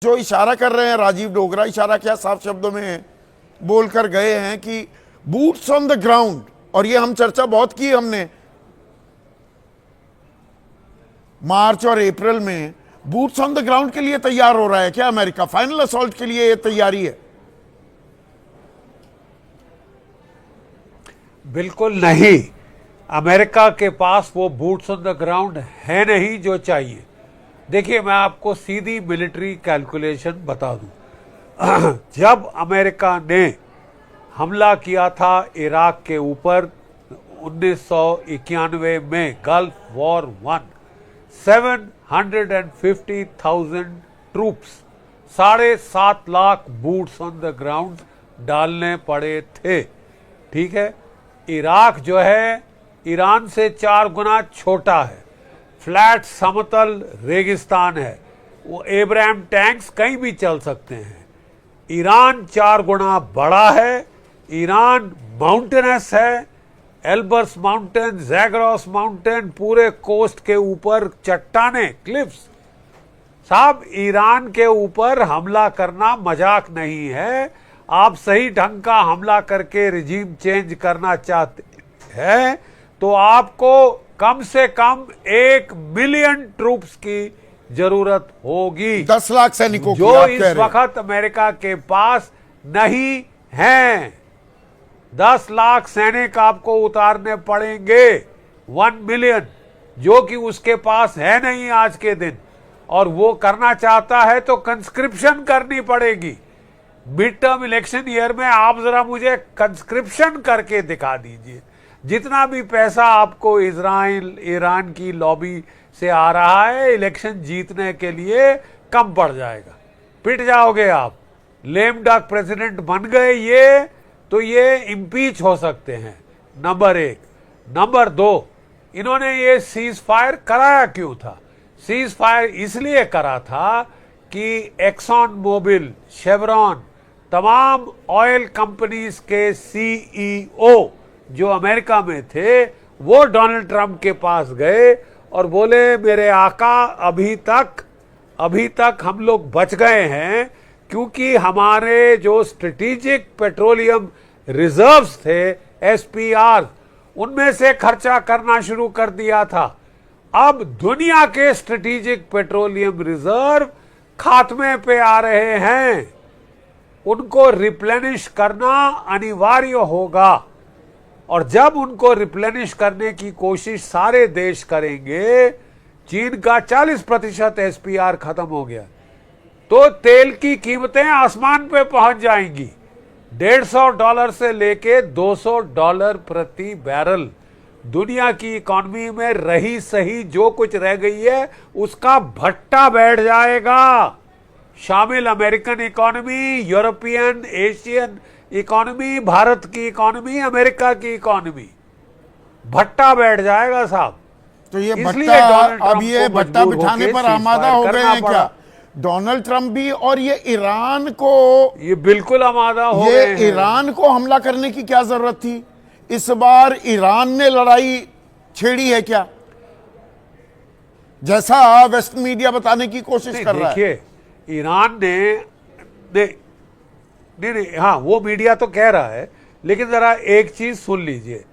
जो इशारा कर रहे हैं, राजीव डोगरा इशारा क्या साफ शब्दों में बोलकर गए हैं कि बूट्स ऑन द ग्राउंड, और ये हम चर्चा बहुत की हमने मार्च और अप्रैल में, बूट्स ऑन द ग्राउंड के लिए तैयार हो रहा है क्या अमेरिका? फाइनल असॉल्ट के लिए ये तैयारी है? बिल्कुल नहीं। अमेरिका के पास वो बूट्स ऑन द ग्राउंड है नहीं जो चाहिए। देखिए, मैं आपको सीधी मिलिट्री कैलकुलेशन बता दूं। जब अमेरिका ने हमला किया था इराक के ऊपर 1991 में, gulf war 1, 750,000 troops, 7.5 lakh boots on the ground डालने पड़े थे। ठीक है, इराक जो है ईरान से 4 गुना छोटा है, फ्लैट समतल रेगिस्तान है, वो एब्राहम टैंक्स कहीं भी चल सकते हैं। ईरान 4 गुना बड़ा है, ईरान माउंटेनस है, एल्बर्स माउंटेन, जैग्रोस माउंटेन, पूरे कोस्ट के ऊपर चट्टाने, क्लिफ्स। साहब, ईरान के ऊपर हमला करना मजाक नहीं है। आप सही ढंग का हमला करके रिजीम चेंज करना चाहते हैं तो आपको कम से कम 1 मिलियन ट्रूप्स की जरूरत होगी, 10 लाख सैनिकों की, जो इस वक्त अमेरिका के पास नहीं हैं। 10 लाख सैनिक आपको उतारने पड़ेंगे, 1 मिलियन, जो कि उसके पास है नहीं आज के दिन। और वो करना चाहता है तो कंस्क्रिप्शन करनी पड़ेगी। मिड टर्म इलेक्शन ईयर में आप जरा मुझे कंस्क्रिप्शन करके दिखा दीजिए। जितना भी पैसा आपको इजराइल ईरान की लॉबी से आ रहा है इलेक्शन जीतने के लिए, कम पड़ जाएगा, पिट जाओगे आप। लेम डक प्रेसिडेंट बन गए ये, तो ये इम्पीच हो सकते हैं, नंबर 1। नंबर 2, इन्होंने ये सीज फायर कराया क्यों था? सीज फायर इसलिए करा था कि एक्सॉन मोबिल, शेवरॉन, तमाम ऑयल कंपनीज के सीईओ जो अमेरिका में थे, वो डोनाल्ड ट्रंप के पास गए और बोले, मेरे आका, अभी तक हम लोग बच गए हैं क्योंकि हमारे जो स्ट्रेटेजिक पेट्रोलियम रिजर्व्स थे, एसपीआर, उनमें से खर्चा करना शुरू कर दिया था। अब दुनिया के स्ट्रेटेजिक पेट्रोलियम रिजर्व खात्मे पे आ रहे हैं, उनको रिप्लेनिश करना अनिवार्य होगा। और जब उनको रिप्लेनिश करने की कोशिश सारे देश करेंगे, चीन का 40% एसपीआर खत्म हो गया, तो तेल की कीमतें आसमान पे पहुंच जाएंगी। $150 से लेके $200 प्रति बैरल। दुनिया की इकॉनमी में रही सही जो कुछ रह गई है उसका भट्टा बैठ जाएगा। शामिल American economy, European, Asian economy, Bharat की इकॉनमी, अमेरिका की इकॉनमी, भट्टा बैठ जाएगा साहब। तो ये भट्टा, अब ये भट्टा बिठाने पर आमादा हो गए हैं क्या डोनाल्ड ट्रंप भी? और ये ईरान को, ये बिल्कुल आमादा हो गए हैं। ईरान को हमला करने की क्या जरूरत थी? इस बार ईरान ने लड़ाई छेड़ी है क्या, जैसा वेस्ट मीडिया बताने की कोशिश कर रहा है? देखिए, ईरान ने नहीं, हाँ, वो मीडिया तो कह रहा है, लेकिन जरा एक चीज सुन लीजिए।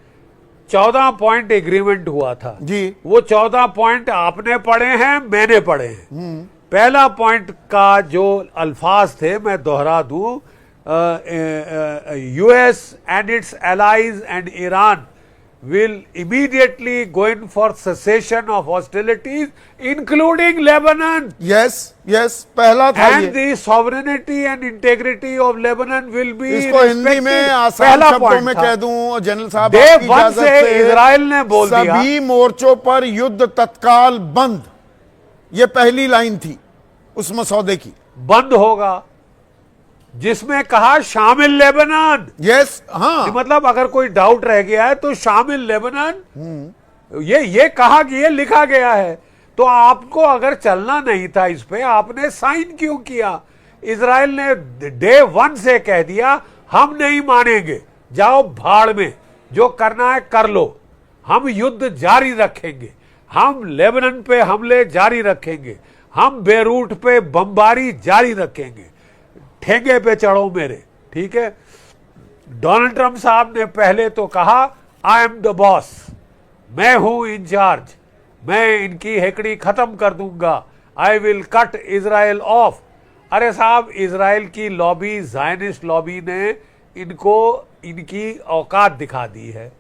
14 पॉइंट एग्रीमेंट हुआ था जी। वो 14 पॉइंट आपने पढ़े हैं, मैंने पढ़े हैं। पहला पॉइंट का जो अल्फाज थे मैं दोहरा दूं, US and its allies and Iran will immediately go in for cessation of hostilities, including Lebanon. Yes, पहला था and the sovereignty and integrity of Lebanon will be इसको हिंदी में आसान शब्दों में कह दूं जनरल साहब, आपकी इजाजत से इजराइल ने बोल दिया सभी मोर्चों पर युद्ध तत्काल बंद। ये पहली लाइन थी उस मसौदे की, बंद होगा, जिसमें कहा शामिल लेबनान। यस, हाँ, मतलब अगर कोई डाउट रह गया है तो शामिल लेबनान, ये कहा कि ये लिखा गया है। तो आपको अगर चलना नहीं था इस पे, आपने साइन क्यों किया? इजराइल ने डे 1 से कह दिया, हम नहीं मानेंगे, जाओ भाड़ में, जो करना है कर लो, हम युद्ध जारी रखेंगे, हम लेबनान पे हमले जारी रखेंगे, हम बेरूट पे बमबारी जारी रखेंगे, ठेंगे पे चढ़ो मेरे, ठीक है। डोनाल्ड ट्रंप साहब ने पहले तो कहा आई एम द बॉस, मैं हूं इंचार्ज, मैं इनकी हेकड़ी खत्म कर दूंगा, I will cut Israel of. अरे साहब, इजराइल की लॉबी, ज़ायनिस्ट लॉबी ने इनको इनकी औकात दिखा दी है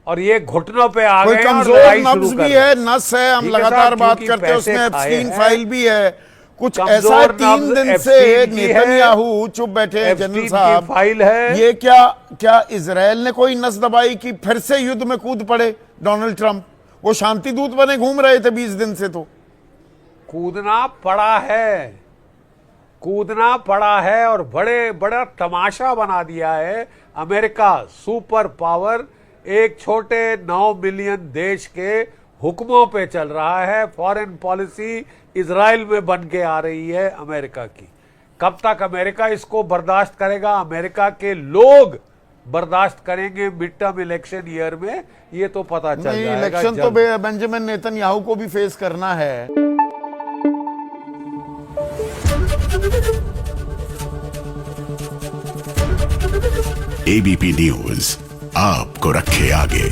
और ये घुटनों पे आ कोई गए हैं और कमजोर लड़ाई नब्ज शुरू कर भी रहे है, हैं। नस है, हम ठीक है लगातार साहब, बात क्योंकि करते हैं, पैसे उसमें खाए एप्स्टीन हैं। फाइल भी है, कुछ कमजोर ऐसा है। 3 नब्ज दिन से एप्स्टीन की है, नेतन्याहू चुप बैठे हैं। एप्स्टीन जनरल की साहब, फाइल है। ये क्या इजराइल ने कोई नस दबाई कि फिर से युद्ध में कूद पड़े डोनाल्ड ट्रंप? वो शांति दूत बने घूम रहे थे 20 दिन से। तो कूदना पड़ा है और बड़ा तमाशा बना दिया है। अमेरिका सुपर पावर एक छोटे 9 मिलियन देश के हुक्मों पे चल रहा है। फॉरेन पॉलिसी इजराइल में बन के आ रही है अमेरिका की। कब तक अमेरिका इसको बर्दाश्त करेगा? अमेरिका के लोग बर्दाश्त करेंगे मिड टर्म इलेक्शन ईयर में, ये तो पता चल जाएगा। इलेक्शन तो बेंजामिन नेतन्याहू को भी फेस करना है। एबीपी न्यूज आपको रखे आगे।